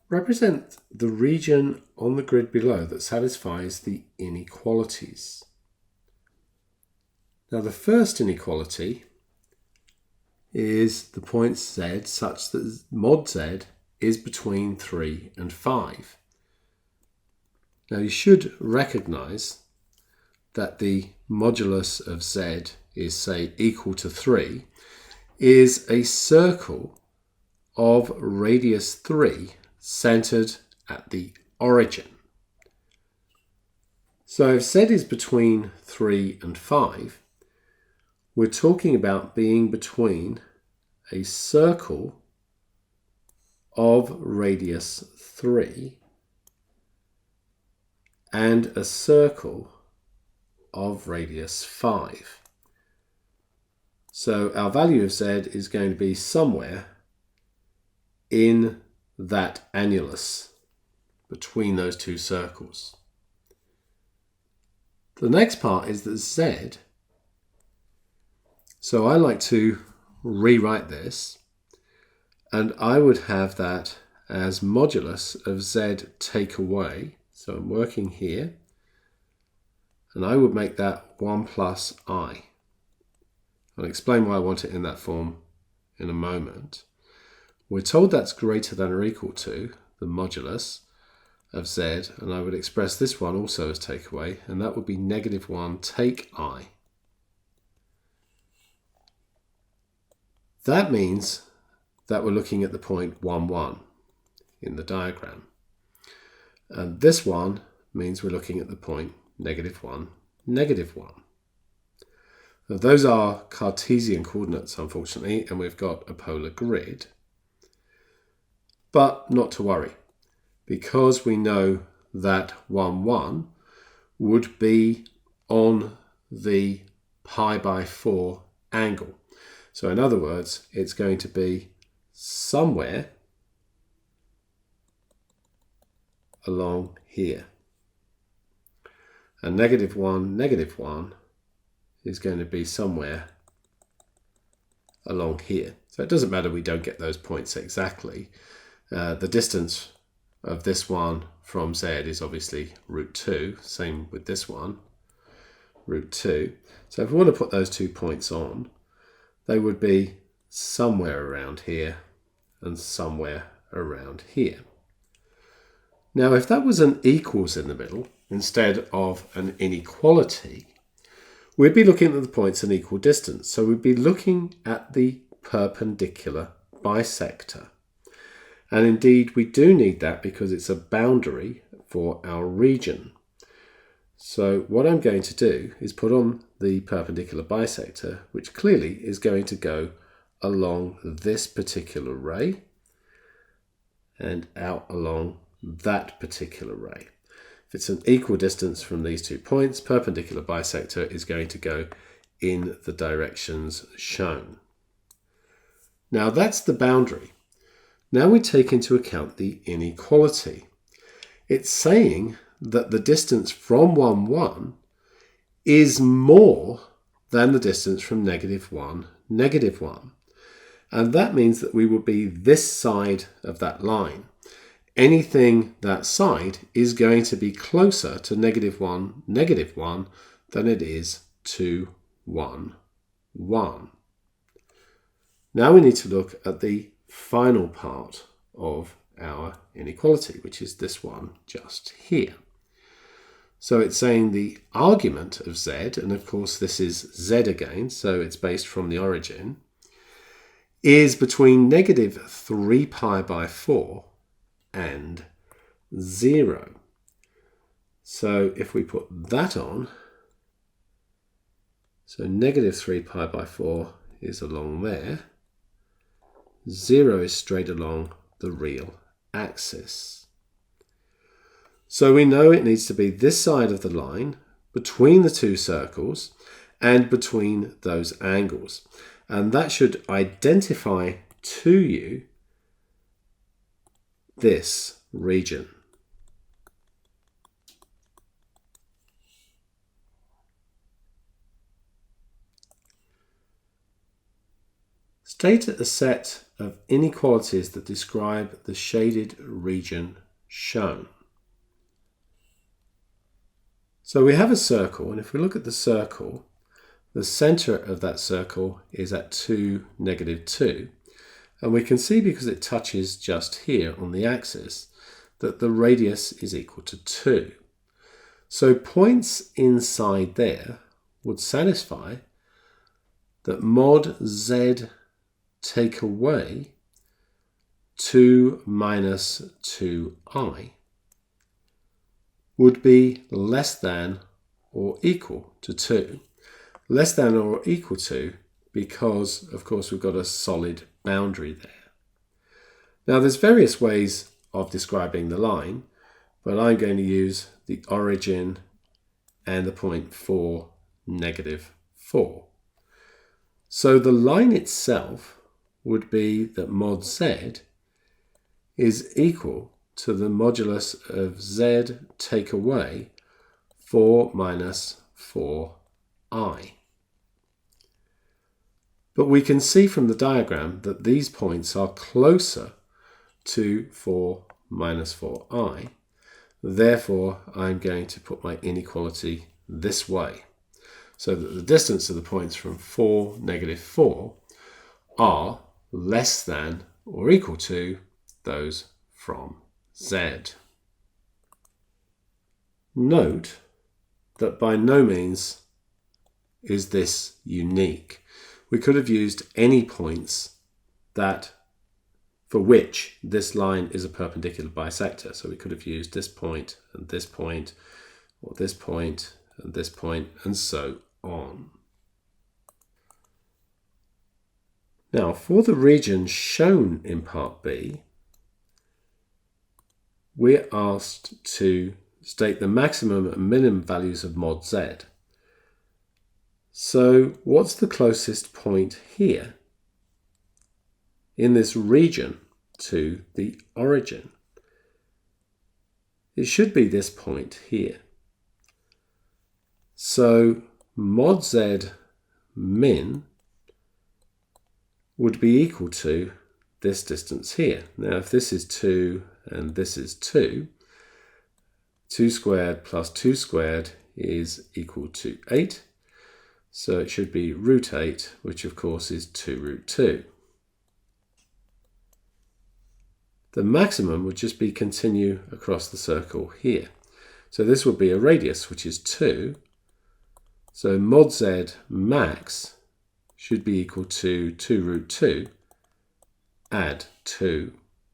Represent the region on the grid below that satisfies the inequalities. Now the first inequality is the point z such that mod z is between 3 and 5. Now you should recognize that the modulus of z is, say, equal to 3 is a circle of radius 3 centered at the origin. So if z is between 3 and 5, we're talking about being between a circle of radius 3 and a circle of radius 5. So our value of z is going to be somewhere in that annulus between those two circles. The next part is that z, so I like to rewrite this, and I would have that as modulus of z take away. So I'm working here, and I would make that 1 plus I. I'll explain why I want it in that form in a moment. We're told that's greater than or equal to the modulus of z, and I would express this one also as take away, and that would be negative 1 take I. That means that we're looking at the point 1, 1 in the diagram. And this one means we're looking at the point negative 1, negative 1. Now, those are Cartesian coordinates, unfortunately, and we've got a polar grid. But not to worry, because we know that 1, 1 would be on the pi by 4 angle. So in other words, it's going to be somewhere along here. And negative 1 is going to be somewhere along here. So it doesn't matter we don't get those points exactly. The distance of this one from z is obviously root 2. Same with this one, root 2. So if we want to put those 2 points on, they would be somewhere around here and somewhere around here. Now, if that was an equals in the middle instead of an inequality, we'd be looking at the points in equal distance. So we'd be looking at the perpendicular bisector. And indeed, we do need that because it's a boundary for our region. So what I'm going to do is put on the perpendicular bisector, which clearly is going to go along this particular ray and out along that particular ray. If it's an equal distance from these 2 points, perpendicular bisector is going to go in the directions shown. Now that's the boundary. Now we take into account the inequality. It's saying that the distance from 1, 1 is more than the distance from negative 1, negative 1. And that means that we will be this side of that line. Anything that side is going to be closer to negative 1, negative 1 than it is to 1, 1. Now we need to look at the final part of our inequality, which is this one just here. So it's saying the argument of z, and of course this is z again, so it's based from the origin, is between negative 3 pi by 4 and 0. So if we put that on, so negative 3 pi by 4 is along there, 0 is straight along the real axis. So we know it needs to be this side of the line, between the 2 circles, and between those angles. And that should identify to you this region. State a set of inequalities that describe the shaded region shown. So we have a circle, and if we look at the circle, the center of that circle is at 2, -2. And we can see, because it touches just here on the axis, that the radius is equal to 2. So points inside there would satisfy that mod z take away 2 minus 2i would be less than or equal to 2. Less than or equal to because, of course, we've got a solid boundary there. Now, there's various ways of describing the line, but I'm going to use the origin and the point 4, -4. So the line itself would be that mod z is equal to the modulus of z take away 4 minus 4i. But we can see from the diagram that these points are closer to 4 minus 4i. Therefore, I'm going to put my inequality this way, so that the distance of the points from 4, -4 are less than or equal to those from z. Note that by no means is this unique. We could have used any points for which this line is a perpendicular bisector. So we could have used this point, or this point, and this point, and so on. Now, for the region shown in part B, we're asked to state the maximum and minimum values of mod z. So what's the closest point here in this region to the origin? It should be this point here. So mod z min would be equal to this distance here. Now, if this is 2 and this is 2, 2 squared plus 2 squared is equal to 8. So it should be √8, which of course is 2√2. The maximum would just be continue across the circle here. So this would be a radius, which is 2. So mod z max should be equal to 2√2, add 2